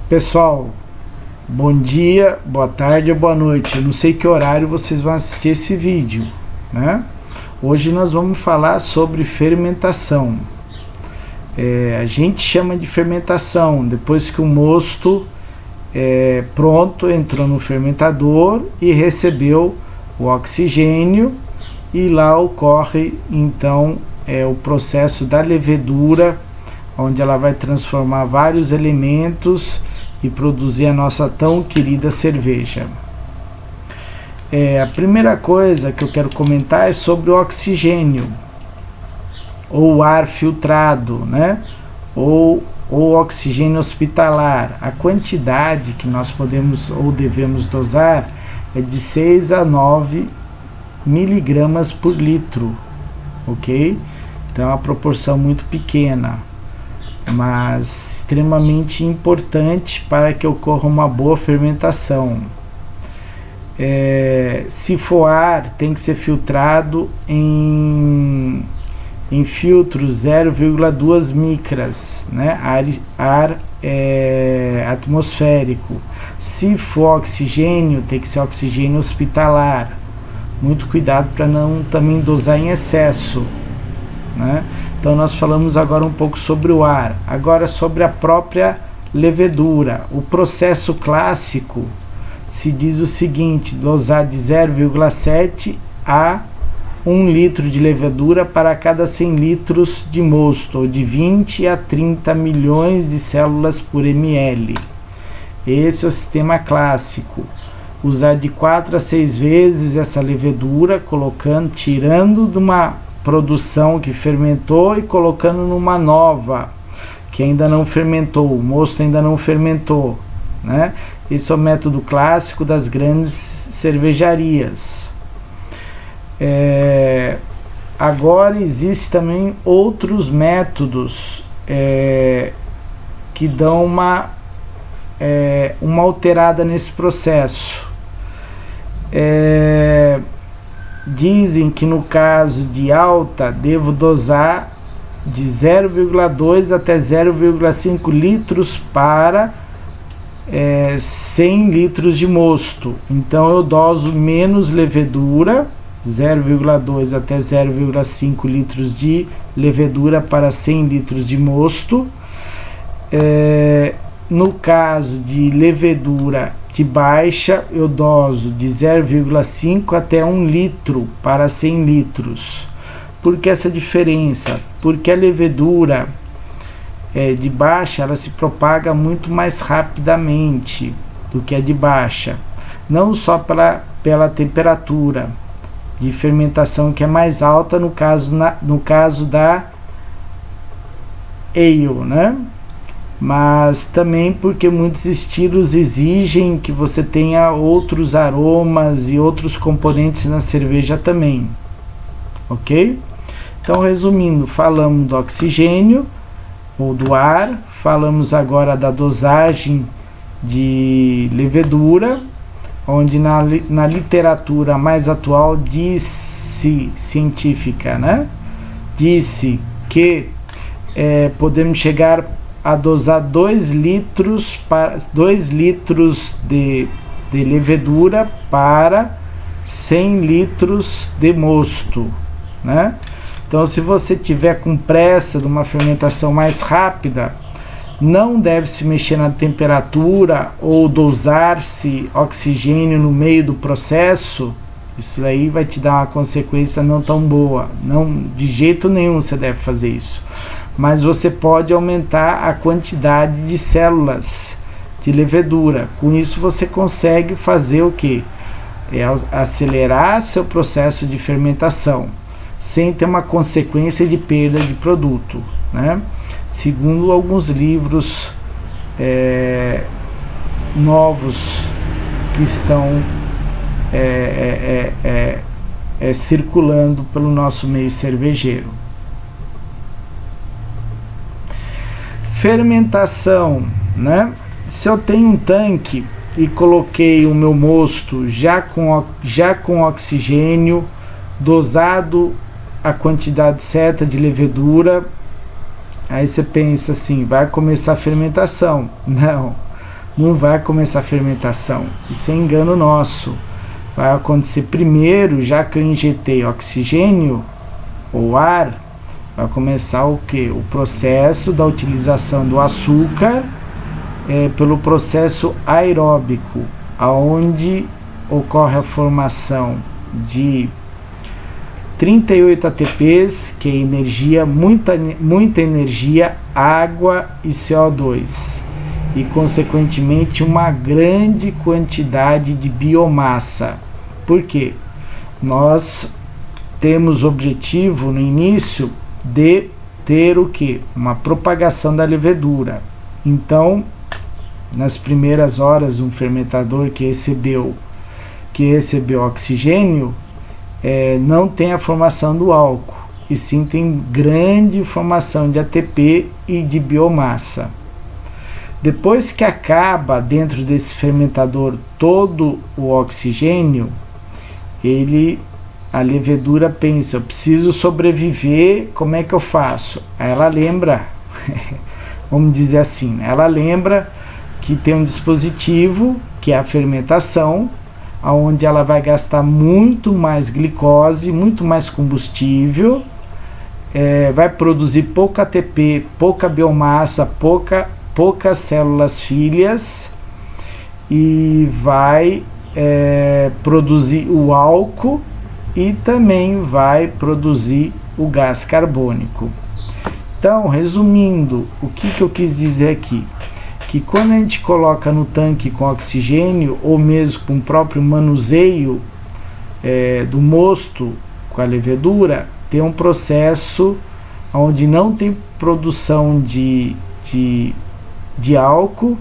Pessoal, bom dia, boa tarde ou boa noite. Eu não sei que horário vocês vão assistir esse vídeo, né? Hoje nós vamos falar sobre fermentação. A gente chama de fermentação depois que o mosto pronto entrou no fermentador e recebeu o oxigênio, e lá ocorre então o processo da levedura, onde ela vai transformar vários elementos e produzir a nossa tão querida cerveja. A primeira coisa que eu quero comentar é sobre o oxigênio, ou ar filtrado, né? ou oxigênio hospitalar. A quantidade que nós podemos ou devemos dosar é de 6 a 9 miligramas por litro, ok? Então é uma proporção muito pequena, mas extremamente importante para que ocorra uma boa fermentação. Se for ar, tem que ser filtrado em filtros 0,2 micras, né? ar atmosférico. Se for oxigênio, tem que ser oxigênio hospitalar. Muito cuidado para não também dosar em excesso, né? Então nós falamos agora um pouco sobre o ar. Agora sobre a própria levedura. O processo clássico se diz o seguinte: dosar de 0,7 a 1 litro de levedura para cada 100 litros de mosto, ou de 20 a 30 milhões de células por ml. Esse é o sistema clássico. Usar de 4 a 6 vezes essa levedura, tirando de uma produção que fermentou e colocando numa nova que ainda não fermentou, o mosto ainda não fermentou, né? Esse é o método clássico das grandes cervejarias. Agora existem também outros métodos que dão uma alterada nesse processo. Dizem que no caso de alta devo dosar de 0,2 até 0,5 litros para 100 litros de mosto. Então eu doso menos levedura, 0,2 até 0,5 litros de levedura para 100 litros de mosto. No caso de levedura de baixa, eu doso de 0,5 até 1 litro para 100 litros. Por que essa diferença? Porque a levedura de baixa, ela se propaga muito mais rapidamente do que a de baixa. Não só pela temperatura de fermentação, que é mais alta no caso da ale, né? Mas também porque muitos estilos exigem que você tenha outros aromas e outros componentes na cerveja também, ok? Então, resumindo, falamos do oxigênio ou do ar, falamos agora da dosagem de levedura, onde na literatura mais atual científica, né? Disse que podemos chegar a dosar 2 litros de levedura para 100 litros de mosto, né? Então, se você tiver com pressa de uma fermentação mais rápida, não deve se mexer na temperatura ou dosar-se oxigênio no meio do processo. Isso aí vai te dar uma consequência não tão boa. Não, de jeito nenhum você deve fazer isso. Mas você pode aumentar a quantidade de células de levedura. Com isso você consegue fazer o quê? Acelerar seu processo de fermentação, sem ter uma consequência de perda de produto, né? Segundo alguns livros novos que estão circulando pelo nosso meio cervejeiro. Fermentação, né? Se eu tenho um tanque e coloquei o meu mosto já com oxigênio, dosado a quantidade certa de levedura, aí você pensa assim, vai começar a fermentação. Não, não vai começar a fermentação. Isso é engano nosso. Vai acontecer primeiro, já que eu injetei oxigênio ou ar, vai começar o que? O processo da utilização do açúcar pelo processo aeróbico, aonde ocorre a formação de 38 ATPs, que é energia, muita energia, água e CO2, e consequentemente uma grande quantidade de biomassa. Por quê? Nós temos o objetivo no início de ter o que? Uma propagação da levedura. Então, nas primeiras horas, um fermentador que recebeu oxigênio, não tem a formação do álcool, e sim tem grande formação de ATP e de biomassa. Depois que acaba dentro desse fermentador todo o oxigênio, a levedura pensa, eu preciso sobreviver, como é que eu faço? Ela lembra, vamos dizer assim, ela lembra que tem um dispositivo, que é a fermentação, onde ela vai gastar muito mais glicose, muito mais combustível, vai produzir pouco ATP, pouca biomassa, poucas células filhas, e vai produzir o álcool e também vai produzir o gás carbônico. Então, resumindo, o que eu quis dizer aqui? Que quando a gente coloca no tanque com oxigênio, ou mesmo com o próprio manuseio do mosto com a levedura, tem um processo onde não tem produção de álcool,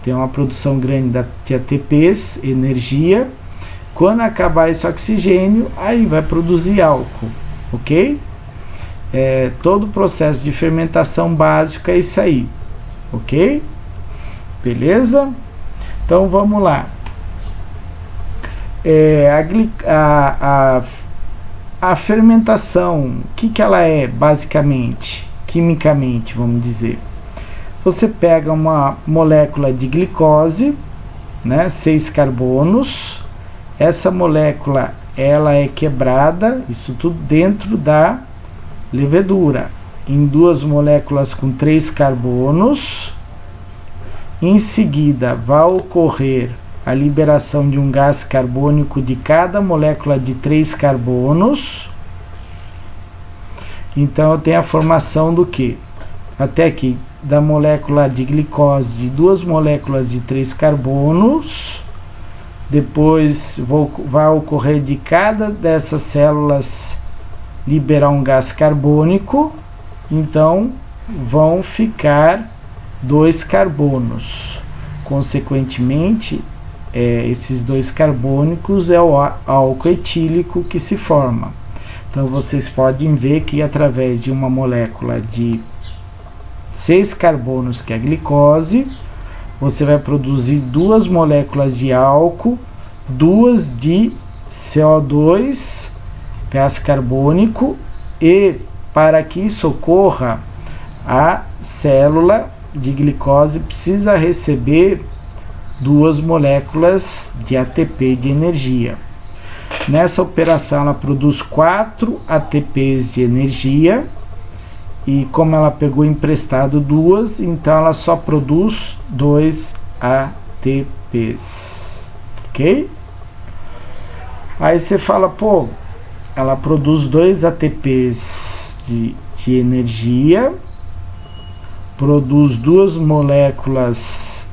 tem uma produção grande de ATPs, energia. Quando acabar esse oxigênio, aí vai produzir álcool, ok? Todo o processo de fermentação básico é isso aí, ok? Beleza? Então vamos lá. A fermentação, o que ela é basicamente, quimicamente, vamos dizer? Você pega uma molécula de glicose, né, 6 carbonos. Essa molécula, ela é quebrada, isso tudo dentro da levedura, em 2 moléculas com 3 carbonos. Em seguida, vai ocorrer a liberação de um gás carbônico de cada molécula de 3 carbonos. Então, eu tenho a formação do que? Até aqui, da molécula de glicose de 2 moléculas de 3 carbonos. Depois vai ocorrer de cada dessas células liberar um gás carbônico. Então, vão ficar 2 carbonos. Consequentemente, esses 2 carbônicos é o álcool etílico que se forma. Então vocês podem ver que através de uma molécula de 6 carbonos, que é a glicose, você vai produzir 2 moléculas de álcool, 2 de CO2, gás carbônico, e para que isso ocorra, a célula de glicose precisa receber 2 moléculas de ATP de energia. Nessa operação ela produz 4 ATPs de energia, e como ela pegou emprestado 2, então ela só produz 2 ATPs, ok? Aí você fala, pô, ela produz 2 ATPs de energia, produz 2 moléculas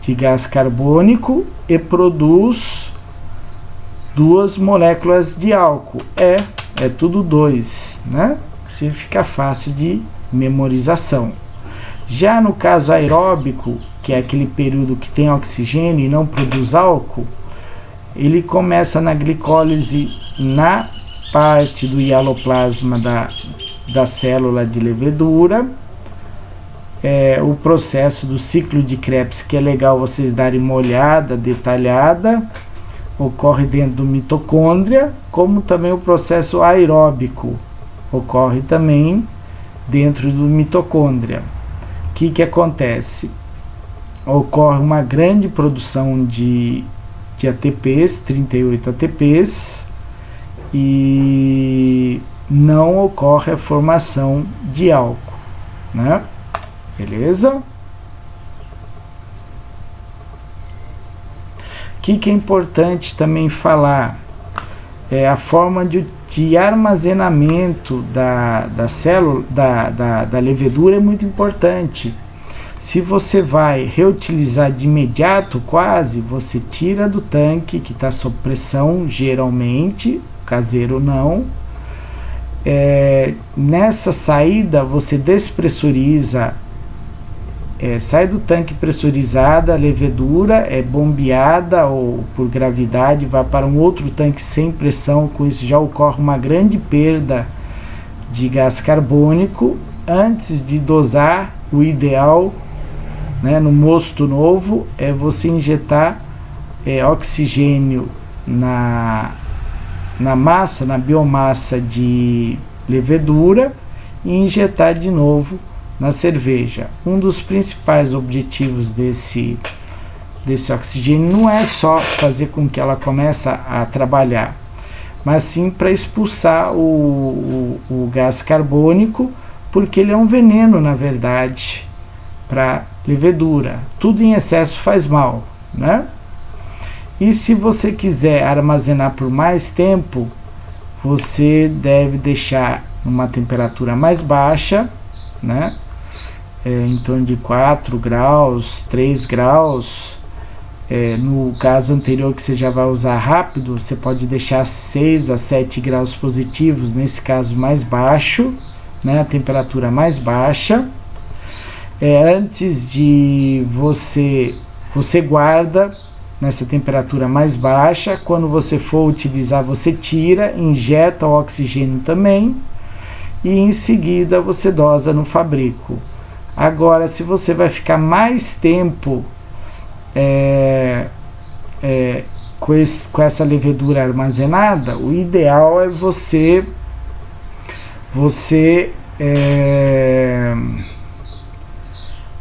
de gás carbônico e produz 2 moléculas de álcool. É tudo 2, né? Assim fica fácil de memorização. Já no caso aeróbico, que é aquele período que tem oxigênio e não produz álcool, ele começa na glicólise na parte do hialoplasma da célula de levedura. O processo do ciclo de Krebs, que é legal vocês darem uma olhada detalhada, ocorre dentro do mitocôndria, como também o processo aeróbico ocorre também dentro do mitocôndria. O que acontece? ocorre uma grande produção de ATPs, 38 ATPs, e não ocorre a formação de álcool, né? Beleza? O que é importante também falar é a forma de armazenamento da célula, da levedura é muito importante. Se você vai reutilizar de imediato, quase, você tira do tanque que está sob pressão, geralmente, caseiro não. Nessa saída, você despressuriza, sai do tanque pressurizada, a levedura é bombeada ou por gravidade vai para um outro tanque sem pressão. Com isso já ocorre uma grande perda de gás carbônico. Antes de dosar, o ideal, né, no mosto novo, é você injetar oxigênio na massa, na biomassa de levedura, e injetar de novo na cerveja. Um dos principais objetivos desse oxigênio não é só fazer com que ela comece a trabalhar, mas sim para expulsar o gás carbônico, porque ele é um veneno, na verdade, para levedura. Tudo em excesso faz mal, né? E se você quiser armazenar por mais tempo, você deve deixar numa temperatura mais baixa, né? Em torno de 4 graus, 3 graus. No caso anterior, que você já vai usar rápido, você pode deixar 6 a 7 graus positivos, nesse caso mais baixo, né? A temperatura mais baixa. Antes de você guarda nessa temperatura mais baixa. Quando você for utilizar, você tira, injeta o oxigênio também, e em seguida você dosa no fabrico. Agora, se você vai ficar mais tempo com essa levedura armazenada, o ideal é você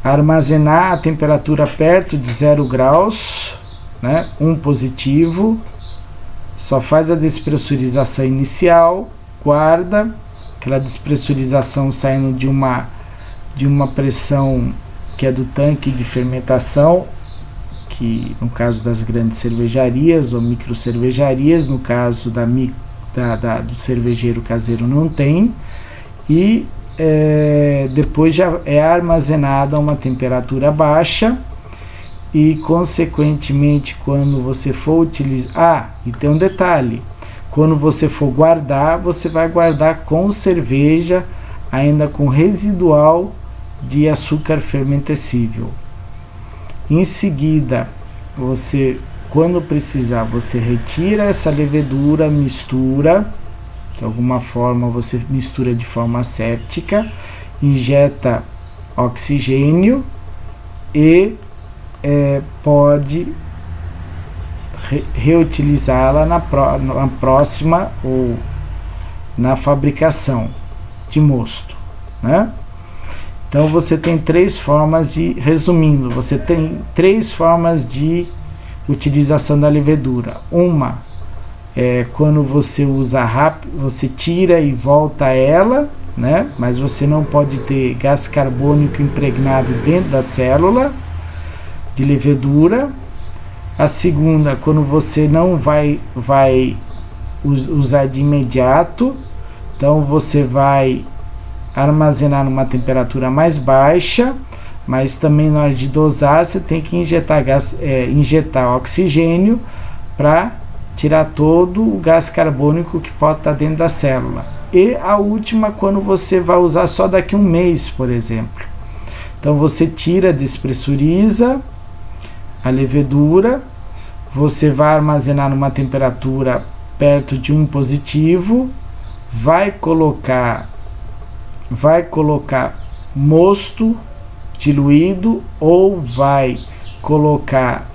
armazenar a temperatura perto de 0 graus, né? Positivo. Só faz a despressurização inicial, guarda aquela despressurização saindo de uma pressão que é do tanque de fermentação, que no caso das grandes cervejarias ou micro cervejarias, no caso do cervejeiro caseiro não tem, e depois já é armazenada a uma temperatura baixa. E consequentemente, quando você for utilizar, e tem um detalhe, quando você for guardar, você vai guardar com cerveja ainda com residual de açúcar fermentescível. Em seguida, quando precisar, você retira essa levedura, mistura, de alguma forma você mistura de forma asséptica, injeta oxigênio e pode reutilizá-la na próxima ou na fabricação de mosto, né? Então você tem resumindo, você tem três formas de utilização da levedura. Uma é quando você usa rápido, você tira e volta ela, né? Mas você não pode ter gás carbônico impregnado dentro da célula de levedura. A segunda, quando você não vai usar de imediato, então você vai armazenar numa temperatura mais baixa, mas também na hora de dosar você tem que injetar oxigênio para tirar todo o gás carbônico que pode estar dentro da célula. E a última, quando você vai usar só daqui a um mês, por exemplo. Então você tira, despressuriza a levedura, você vai armazenar numa temperatura perto de 1 positivo, vai colocar mosto diluído ou vai colocar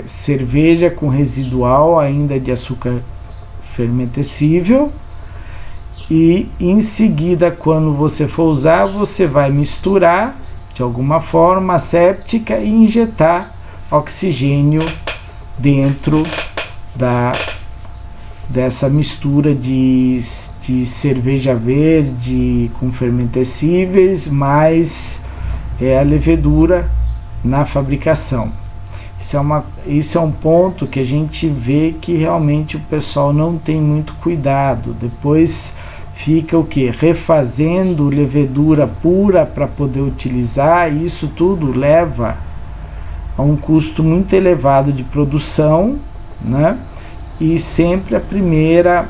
cerveja com residual ainda de açúcar fermentescível, e em seguida, quando você for usar, você vai misturar, de alguma forma asséptica e injetar oxigênio dentro dessa mistura de cerveja verde com fermentescíveis mais a levedura na fabricação. Isso é um ponto que a gente vê que realmente o pessoal não tem muito cuidado. Depois fica o que? Refazendo levedura pura para poder utilizar. E isso tudo leva a um custo muito elevado de produção, né? E sempre a primeira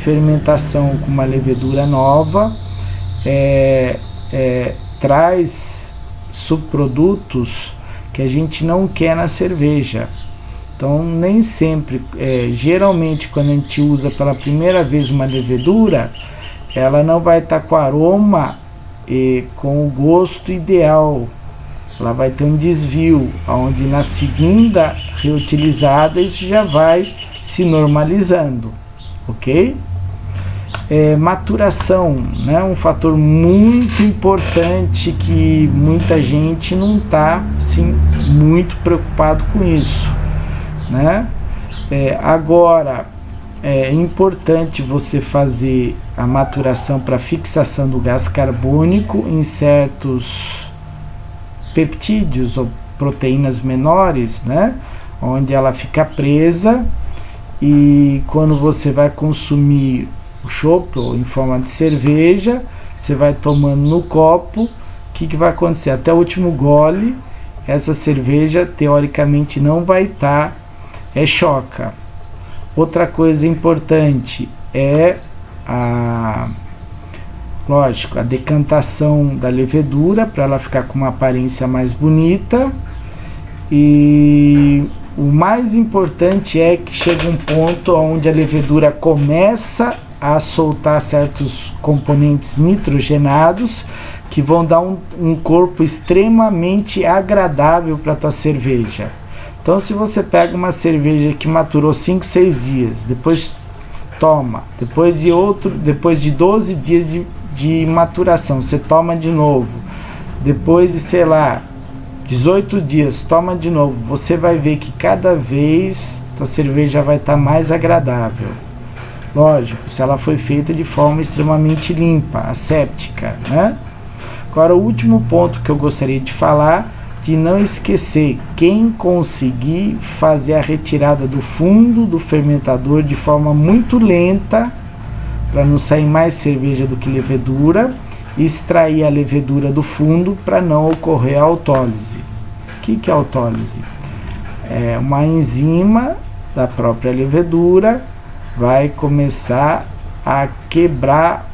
fermentação com uma levedura nova traz subprodutos que a gente não quer na cerveja. Então nem sempre, geralmente quando a gente usa pela primeira vez uma levedura, ela não vai estar com aroma e com o gosto ideal. Ela vai ter um desvio, onde na segunda reutilizada isso já vai se normalizando, ok? Maturação, né? Um fator muito importante que muita gente não está assim, muito preocupado com isso, né? Agora é importante você fazer a maturação para fixação do gás carbônico em certos peptídeos ou proteínas menores, né? Onde ela fica presa, e quando você vai consumir o chopp em forma de cerveja, você vai tomando no copo, o que vai acontecer? Até o último gole, essa cerveja teoricamente não vai estar choca. Outra coisa importante é lógico, a decantação da levedura para ela ficar com uma aparência mais bonita. E o mais importante é que chega um ponto onde a levedura começa a soltar certos componentes nitrogenados que vão dar um corpo extremamente agradável para a tua cerveja. Então se você pega uma cerveja que maturou 5, 6 dias, depois toma, depois de 12 dias de maturação, você toma de novo, depois de, sei lá, 18 dias, toma de novo, você vai ver que cada vez a cerveja vai estar mais agradável. Lógico, se ela foi feita de forma extremamente limpa, asséptica, né? Agora, o último ponto que eu gostaria de falar, de não esquecer, quem conseguir fazer a retirada do fundo do fermentador de forma muito lenta, para não sair mais cerveja do que levedura, extrair a levedura do fundo para não ocorrer a autólise. O que é autólise? É uma enzima da própria levedura, vai começar a quebrar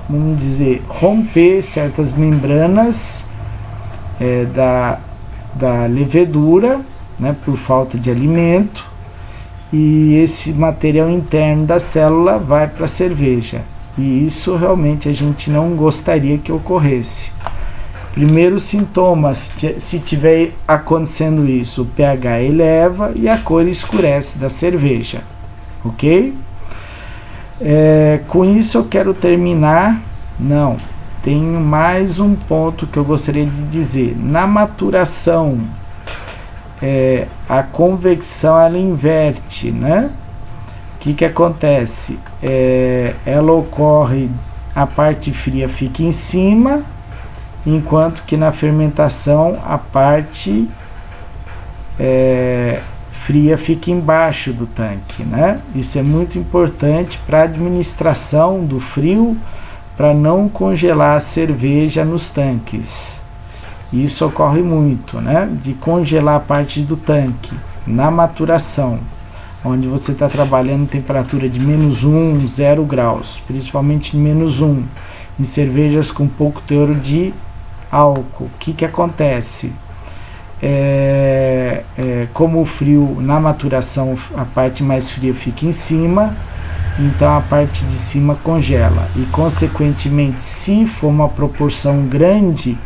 vamos dizer, romper certas membranas da levedura, né, por falta de alimento, e esse material interno da célula vai para a cerveja. E isso realmente a gente não gostaria que ocorresse. Primeiro sintoma, se tiver acontecendo isso, o pH eleva e a cor escurece da cerveja, ok? Com isso eu quero terminar. Não, tenho mais um ponto que eu gostaria de dizer. Na maturação, a convecção ela inverte, né? O que acontece? Ela ocorre, a parte fria fica em cima, enquanto que na fermentação a parte fria fica embaixo do tanque, né? Isso é muito importante para a administração do frio, para não congelar a cerveja nos tanques. Isso ocorre muito, né? De congelar a parte do tanque na maturação, onde você está trabalhando em temperatura de -1, 0 graus, principalmente -1, em cervejas com pouco teor de álcool. O que acontece? Como o frio na maturação, a parte mais fria fica em cima, então a parte de cima congela, e consequentemente, se for uma proporção grande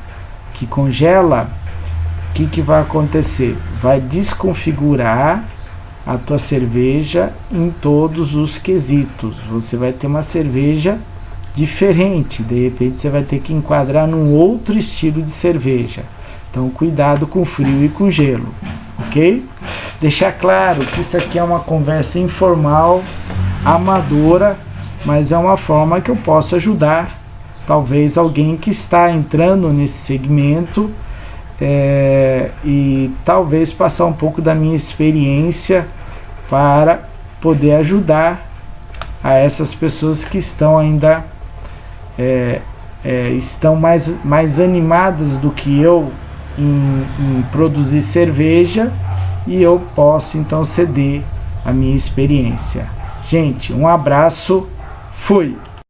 que congela, o que vai acontecer? Vai desconfigurar a tua cerveja em todos os quesitos. Você vai ter uma cerveja diferente. De repente você vai ter que enquadrar num outro estilo de cerveja. Então cuidado com frio e com gelo, ok? Deixar claro que isso aqui é uma conversa informal, amadora, mas é uma forma que eu posso ajudar talvez alguém que está entrando nesse segmento, e talvez passar um pouco da minha experiência para poder ajudar a essas pessoas que estão ainda estão mais animadas do que eu em produzir cerveja, e eu posso então ceder a minha experiência. Gente, um abraço, fui!